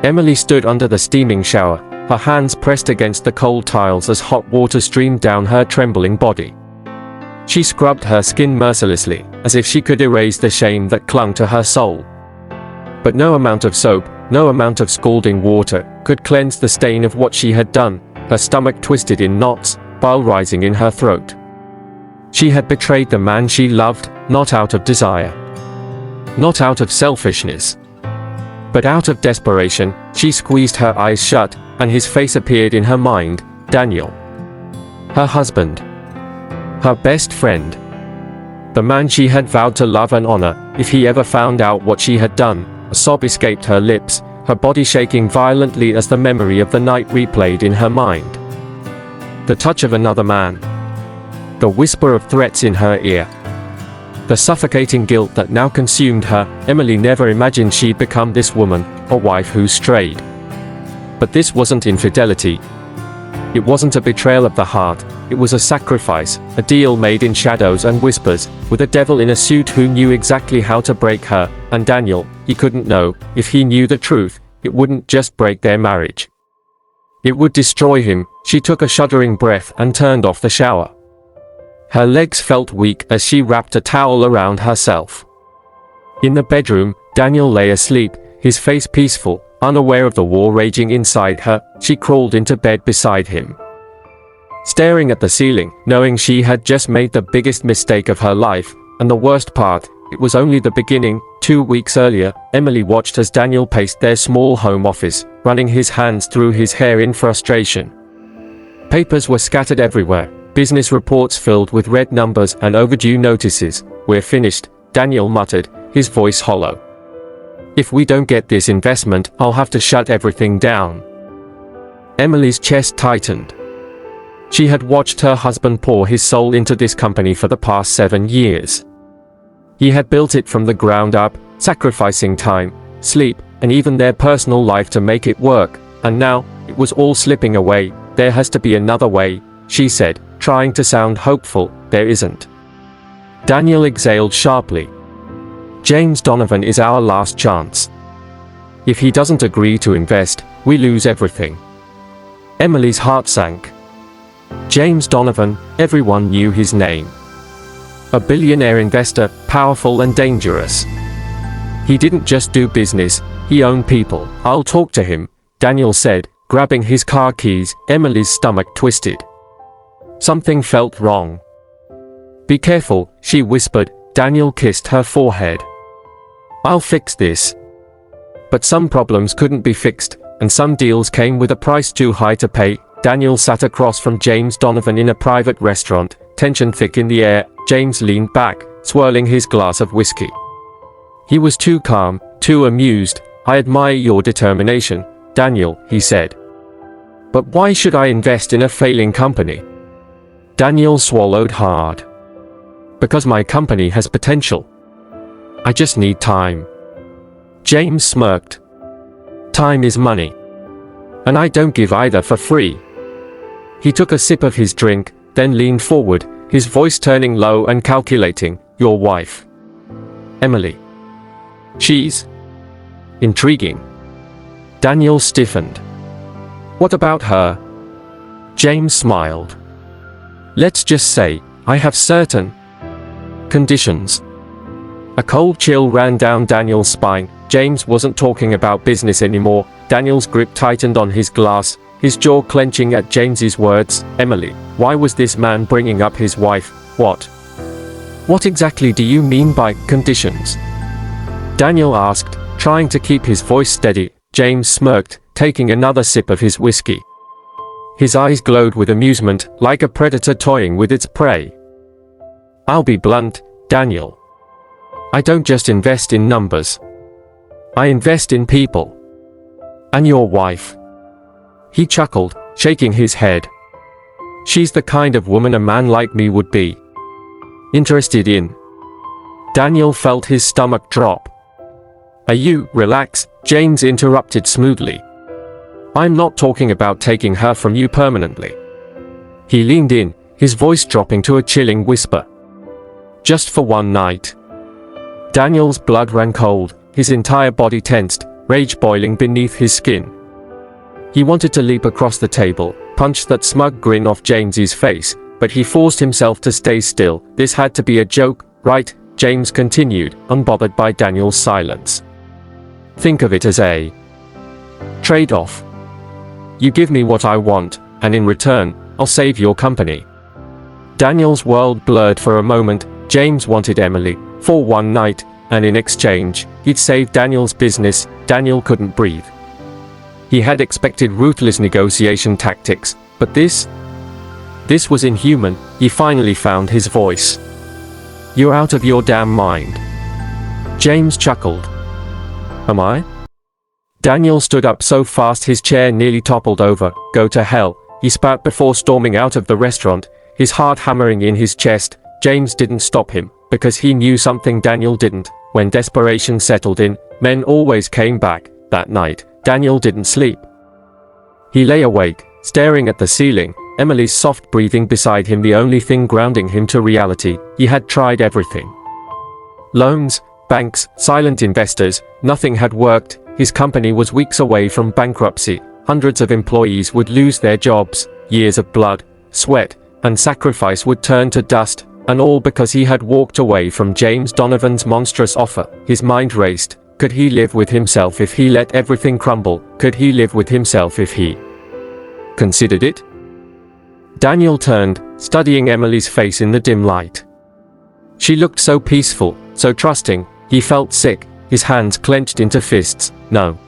Emily stood under the steaming shower, her hands pressed against the cold tiles as hot water streamed down her trembling body. She scrubbed her skin mercilessly, as if she could erase the shame that clung to her soul. But no amount of soap, no amount of scalding water, could cleanse the stain of what she had done. Her stomach twisted in knots, bile rising in her throat. She had betrayed the man she loved, not out of desire, not out of selfishness, but out of desperation. She squeezed her eyes shut, and his face appeared in her mind, Daniel. Her husband. Her best friend. The man she had vowed to love and honor. If he ever found out what she had done, a sob escaped her lips, her body shaking violently as the memory of the night replayed in her mind. The touch of another man. The whisper of threats in her ear. The suffocating guilt that now consumed her. Emily never imagined she'd become this woman, a wife who strayed. But this wasn't infidelity. It wasn't a betrayal of the heart. It was a sacrifice, a deal made in shadows and whispers, with a devil in a suit who knew exactly how to break her, and Daniel. He couldn't know. If he knew the truth, it wouldn't just break their marriage. It would destroy him. She took a shuddering breath and turned off the shower. Her legs felt weak as she wrapped a towel around herself. In the bedroom, Daniel lay asleep, his face peaceful, unaware of the war raging inside her. She crawled into bed beside him, staring at the ceiling, knowing she had just made the biggest mistake of her life. And the worst part, it was only the beginning. 2 weeks earlier, Emily watched as Daniel paced their small home office, running his hands through his hair in frustration. Papers were scattered everywhere, business reports filled with red numbers and overdue notices. "We're finished," Daniel muttered, his voice hollow. "If we don't get this investment, I'll have to shut everything down." Emily's chest tightened. She had watched her husband pour his soul into this company for the past 7 years. He had built it from the ground up, sacrificing time, sleep, and even their personal life to make it work, and now, it was all slipping away. "There has to be another way," she said, trying to sound hopeful. "There isn't." Daniel exhaled sharply. "James Donovan is our last chance. If he doesn't agree to invest, we lose everything." Emily's heart sank. James Donovan, everyone knew his name. A billionaire investor, powerful and dangerous. He didn't just do business, he owned people. "I'll talk to him," Daniel said, grabbing his car keys. Emily's stomach twisted. Something felt wrong. "Be careful," she whispered. Daniel kissed her forehead. "I'll fix this." But some problems couldn't be fixed, and some deals came with a price too high to pay. Daniel sat across from James Donovan in a private restaurant, tension thick in the air. James leaned back, swirling his glass of whiskey. He was too calm, too amused. "I admire your determination, Daniel," he said. "But why should I invest in a failing company?" Daniel swallowed hard. "Because my company has potential. I just need time." James smirked. "Time is money. And I don't give either for free." He took a sip of his drink, then leaned forward, his voice turning low and calculating. "Your wife, Emily. She's intriguing." Daniel stiffened. "What about her?" James smiled. "Let's just say, I have certain conditions." A cold chill ran down Daniel's spine. James wasn't talking about business anymore. Daniel's grip tightened on his glass, his jaw clenching at James's words. "Emily, why was this man bringing up his wife? What exactly do you mean by conditions?" Daniel asked, trying to keep his voice steady. James smirked, taking another sip of his whiskey. His eyes glowed with amusement, like a predator toying with its prey. "I'll be blunt, Daniel. I don't just invest in numbers. I invest in people. And your wife." He chuckled, shaking his head. "She's the kind of woman a man like me would be interested in." Daniel felt his stomach drop. Relax," James interrupted smoothly. "I'm not talking about taking her from you permanently." He leaned in, his voice dropping to a chilling whisper. "Just for one night." Daniel's blood ran cold, his entire body tensed. rage boiling beneath his skin. He wanted to leap across the table, punch that smug grin off James's face, but he forced himself to stay still. This had to be a joke, right? James continued, unbothered by Daniel's silence. Think of it as a trade-off. You give me what I want, and in return, I'll save your company. Daniel's world blurred for a moment. James wanted Emily for one night, and in exchange, he'd save Daniel's business. Daniel couldn't breathe. He had expected ruthless negotiation tactics, but this was inhuman. He finally found his voice. You're out of your damn mind. James chuckled. Am I? Daniel stood up so fast his chair nearly toppled over. Go to hell, he spat before storming out of the restaurant, his heart hammering in his chest. James didn't stop him, because he knew something Daniel didn't. When desperation settled in, men always came back. That night, Daniel didn't sleep. He lay awake, staring at the ceiling, Emily's soft breathing beside him the only thing grounding him to reality. He had tried everything. Loans, banks, silent investors, nothing had worked. His company was weeks away from bankruptcy. Hundreds of employees would lose their jobs. Years of blood, sweat, and sacrifice would turn to dust, and all because he had walked away from James Donovan's monstrous offer. His mind raced. Could he live with himself if he let everything crumble? Could he live with himself if he considered it? Daniel turned, studying Emily's face in the dim light. She looked so peaceful, so trusting. He felt sick, his hands clenched into fists. No.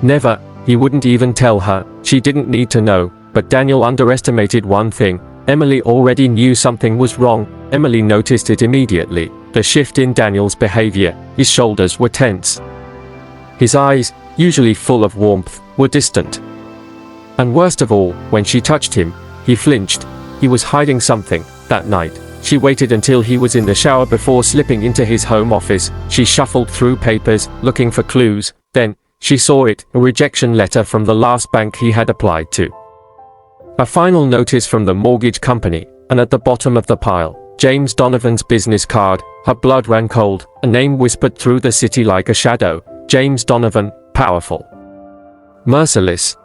Never. He wouldn't even tell her. She didn't need to know. But Daniel underestimated one thing. Emily already knew something was wrong. Emily noticed it immediately. The shift in Daniel's behavior. His shoulders were tense. His eyes, usually full of warmth, were distant. And worst of all, when she touched him, he flinched. He was hiding something. That night, she waited until he was in the shower before slipping into his home office. She shuffled through papers, looking for clues. Then, she saw it, a rejection letter from the last bank he had applied to. A final notice from the mortgage company, and at the bottom of the pile, James Donovan's business card. Her blood ran cold. A name whispered through the city like a shadow. James Donovan, powerful, merciless.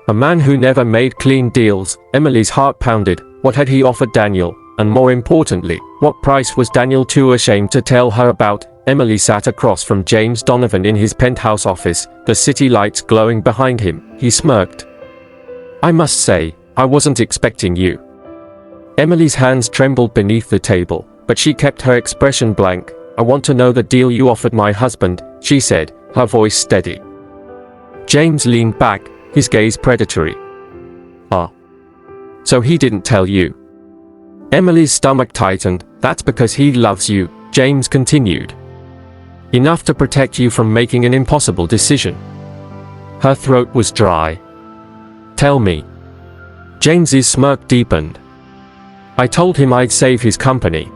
A man who never made clean deals. Emily's heart pounded. What had he offered Daniel? And more importantly, what price was Daniel too ashamed to tell her about? Emily sat across from James Donovan in his penthouse office, the city lights glowing behind him. He smirked. I must say, I wasn't expecting you. Emily's hands trembled beneath the table, but she kept her expression blank. I want to know the deal you offered my husband, she said, her voice steady. James leaned back, his gaze predatory. Ah. So he didn't tell you? Emily's stomach tightened. That's because he loves you, James continued. Enough to protect you from making an impossible decision. Her throat was dry. Tell me. James's smirk deepened. I told him I'd save his company.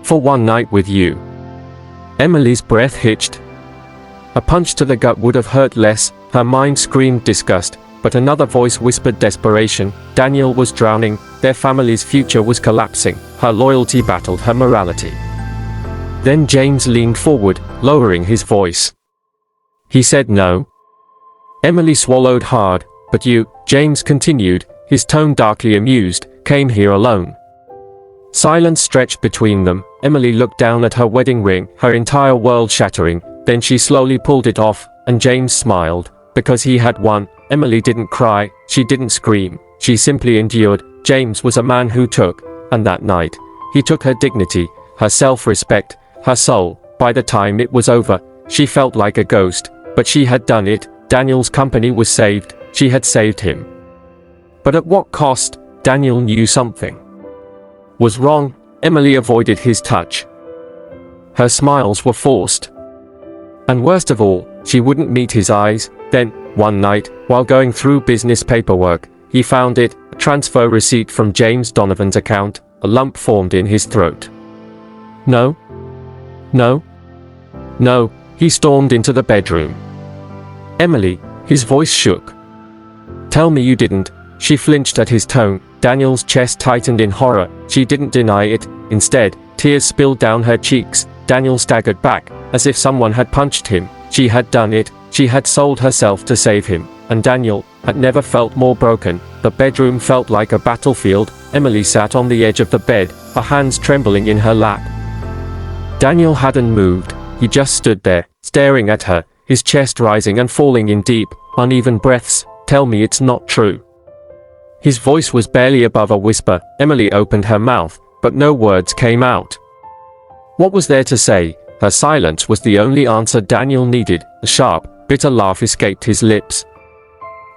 For one night with you. Emily's breath hitched. A punch to the gut would have hurt less. Her mind screamed disgust, but another voice whispered desperation. Daniel was drowning, their family's future was collapsing. Her loyalty battled her morality. Then James leaned forward, lowering his voice. He said no. Emily swallowed hard. But you, James continued, his tone darkly amused, came here alone. Silence stretched between them. Emily looked down at her wedding ring, her entire world shattering. Then she slowly pulled it off, and James smiled. Because he had won. Emily didn't cry, she didn't scream, she simply endured. James was a man who took, and that night, he took her dignity, her self-respect, her soul. By the time it was over, she felt like a ghost, but she had done it. Daniel's company was saved, she had saved him. But at what cost? Daniel knew something was wrong. Emily avoided his touch. Her smiles were forced. And worst of all, she wouldn't meet his eyes. Then, one night, while going through business paperwork, he found it, a transfer receipt from James Donovan's account. A lump formed in his throat. No. No. No, he stormed into the bedroom. Emily, his voice shook. Tell me you didn't. She flinched at his tone. Daniel's chest tightened in horror. She didn't deny it. Instead, tears spilled down her cheeks. Daniel staggered back, as if someone had punched him. She had done it, she had sold herself to save him, and Daniel had never felt more broken. The bedroom felt like a battlefield. Emily sat on the edge of the bed, her hands trembling in her lap. Daniel hadn't moved, he just stood there, staring at her, his chest rising and falling in deep, uneven breaths. "Tell me it's not true." His voice was barely above a whisper. Emily opened her mouth, but no words came out. What was there to say? Her silence was the only answer Daniel needed. A sharp, bitter laugh escaped his lips.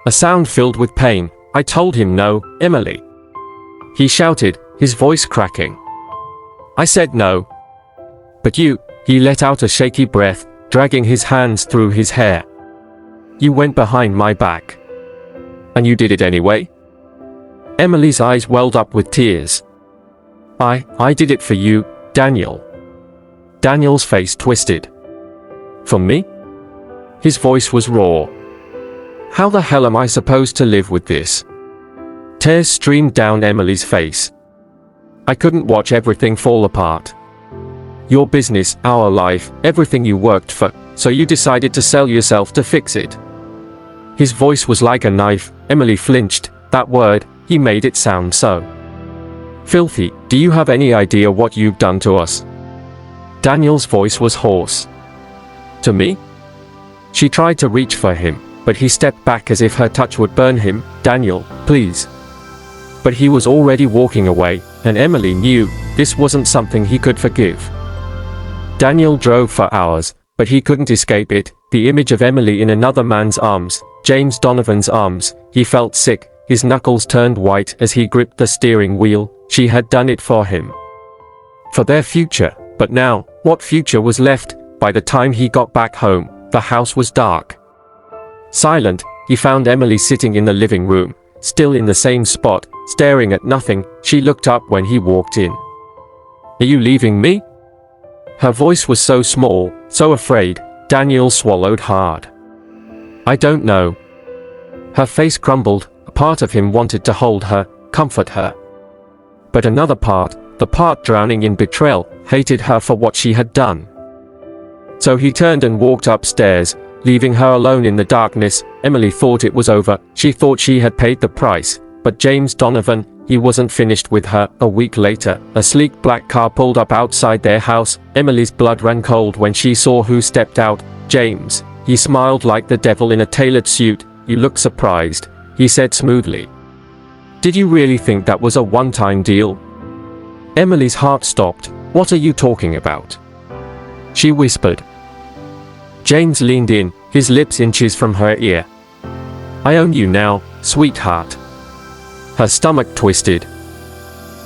A sound filled with pain. "I told him no, Emily," he shouted, his voice cracking. "I said no." "But you," he let out a shaky breath, dragging his hands through his hair. "You went behind my back. And you did it anyway?" Emily's eyes welled up with tears. I did it for you, Daniel." Daniel's face twisted. "For me?" His voice was raw. "How the hell am I supposed to live with this?" Tears streamed down Emily's face. "I couldn't watch everything fall apart. Your business, our life, everything you worked for, so you decided to sell yourself to fix it." His voice was like a knife. Emily flinched. That word, he made it sound so filthy. "Do you have any idea what you've done to us?" Daniel's voice was hoarse. "To me?" She tried to reach for him, but he stepped back as if her touch would burn him. "Daniel, please." But he was already walking away, and Emily knew this wasn't something he could forgive. Daniel drove for hours, but he couldn't escape it. The image of Emily in another man's arms, James Donovan's arms. He felt sick, his knuckles turned white as he gripped the steering wheel. She had done it for him. For their future. But now, what future was left? By the time he got back home, the house was dark. Silent, he found Emily sitting in the living room, still in the same spot, staring at nothing. She looked up when he walked in. "Are you leaving me?" Her voice was so small, so afraid. Daniel swallowed hard. "I don't know." Her face crumbled. A part of him wanted to hold her, comfort her. But another part, the part drowning in betrayal, hated her for what she had done. So he turned and walked upstairs, leaving her alone in the darkness. Emily thought it was over. She thought she had paid the price. But James Donovan, he wasn't finished with her. A week later, a sleek black car pulled up outside their house. Emily's blood ran cold when she saw who stepped out. James. He smiled like the devil in a tailored suit. "You look surprised," he said smoothly. "Did you really think that was a one-time deal?" Emily's heart stopped. "What are you talking about?" she whispered. James leaned in, his lips inches from her ear. "I own you now, sweetheart." Her stomach twisted.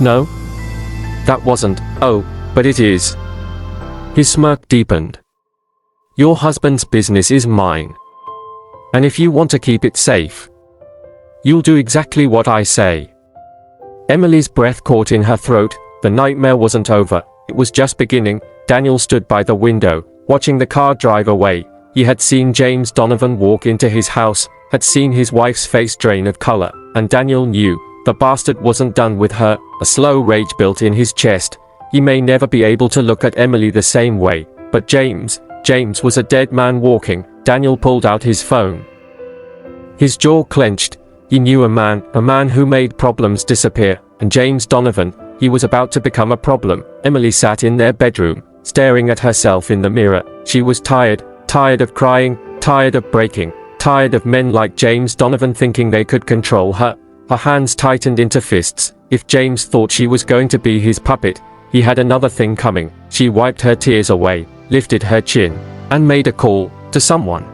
"No? That wasn't. Oh, but it is." His smirk deepened. "Your husband's business is mine. And if you want to keep it safe, you'll do exactly what I say." Emily's breath caught in her throat. The nightmare wasn't over, it was just beginning. Daniel stood by the window, watching the car drive away. He had seen James Donovan walk into his house, had seen his wife's face drain of color, and Daniel knew, the bastard wasn't done with her. A slow rage built in his chest. He may never be able to look at Emily the same way, but James was a dead man walking. Daniel pulled out his phone. His jaw clenched. He knew a man who made problems disappear, and James Donovan, he was about to become a problem. Emily sat in their bedroom, staring at herself in the mirror. She was tired of crying, tired of breaking, tired of men like James Donovan thinking they could control her. Her hands tightened into fists. If James thought she was going to be his puppet, he had another thing coming. She wiped her tears away, lifted her chin, and made a call to someone.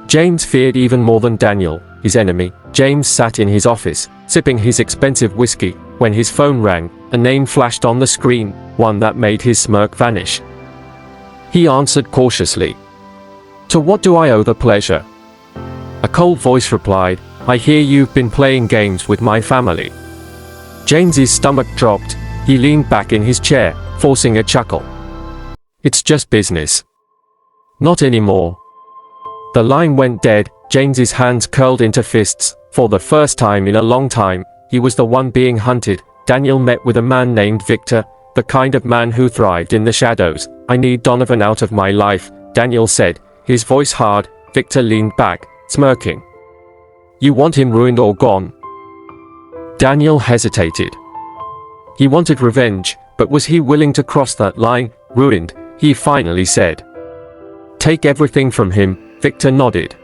James feared even more than Daniel, his enemy. James sat in his office, sipping his expensive whiskey, when his phone rang. A name flashed on the screen, one that made his smirk vanish. He answered cautiously. "To what do I owe the pleasure?" A cold voice replied, "I hear you've been playing games with my family." James's stomach dropped. He leaned back in his chair, forcing a chuckle. "It's just business." "Not anymore." The line went dead. James's hands curled into fists. For the first time in a long time, he was the one being hunted. Daniel met with a man named Victor. the kind of man who thrived in the shadows. I need Donovan out of my life, Daniel said, his voice hard. Victor leaned back, smirking. You want him ruined or gone? Daniel hesitated. He wanted revenge, but was he willing to cross that line? Ruined, he finally said. Take everything from him, Victor nodded.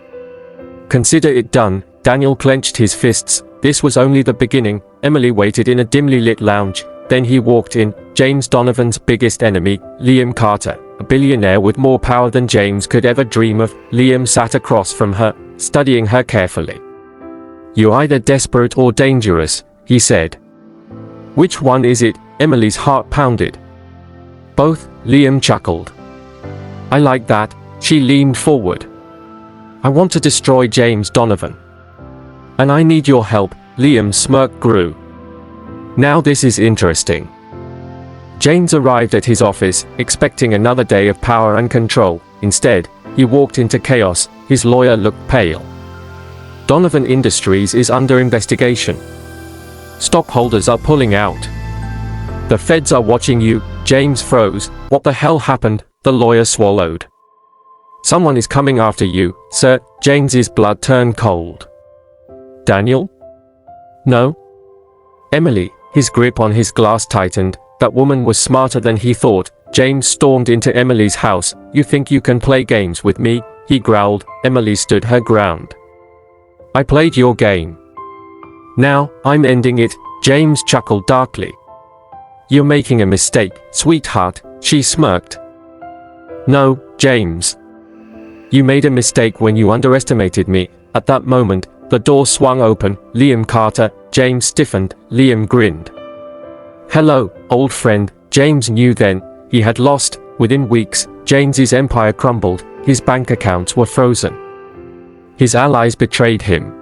Consider it done. Daniel clenched his fists. This was only the beginning. Emily waited in a dimly lit lounge. Then he walked in, James Donovan's biggest enemy, Liam Carter, a billionaire with more power than James could ever dream of. Liam sat across from her, studying her carefully. You're either desperate or dangerous, he said. Which one is it? Emily's heart pounded. Both, Liam chuckled. I like that. She leaned forward. I want to destroy James Donovan. And I need your help. Liam's smirk grew. Now this is interesting. James arrived at his office, expecting another day of power and control. Instead, he walked into chaos. His lawyer looked pale. Donovan Industries is under investigation. Stockholders are pulling out. The feds are watching you. James froze. What the hell happened? The lawyer swallowed. Someone is coming after you, sir. James's blood turned cold. Daniel? No. Emily. His grip on his glass tightened. That woman was smarter than he thought. James stormed into Emily's house. You think you can play games with me? He growled. Emily stood her ground. I played your game. Now, I'm ending it. James chuckled darkly. You're making a mistake, sweetheart, she smirked. No, James. You made a mistake when you underestimated me. At that moment, the door swung open. Liam Carter. James stiffened. Liam grinned. Hello, old friend. James knew then. He had lost. Within weeks, James's empire crumbled. His bank accounts were frozen. His allies betrayed him.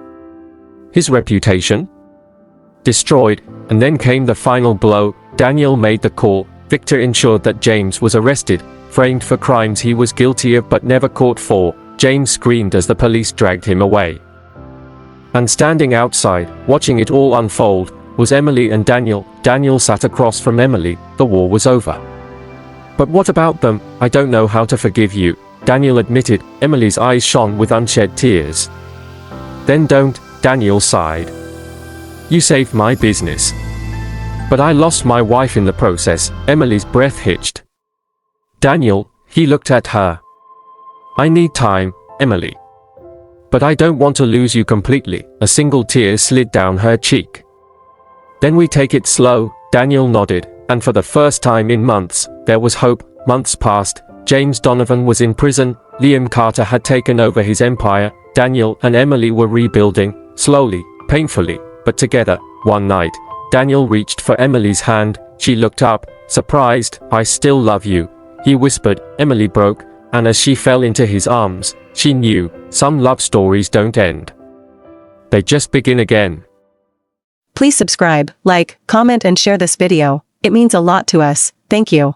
His reputation? Destroyed. And then came the final blow. Daniel made the call. Victor ensured that James was arrested, framed for crimes he was guilty of but never caught for. James screamed as the police dragged him away. And standing outside, watching it all unfold, was Emily and Daniel. Daniel sat across from Emily. The war was over. But what about them? I don't know how to forgive you, Daniel admitted. Emily's eyes shone with unshed tears. Then don't, Daniel sighed. You saved my business. But I lost my wife in the process. Emily's breath hitched. Daniel, he looked at her. I need time, Emily. But I don't want to lose you completely. A single tear slid down her cheek. Then we take it slow, Daniel nodded, and for the first time in months, there was hope. Months passed. James Donovan was in prison. Liam Carter had taken over his empire. Daniel and Emily were rebuilding, slowly, painfully, but together. One night, Daniel reached for Emily's hand. She looked up, surprised. I still love you, he whispered. Emily broke, and as she fell into his arms, she knew, some love stories don't end. They just begin again. Please subscribe, like, comment and share this video. It means a lot to us. Thank you.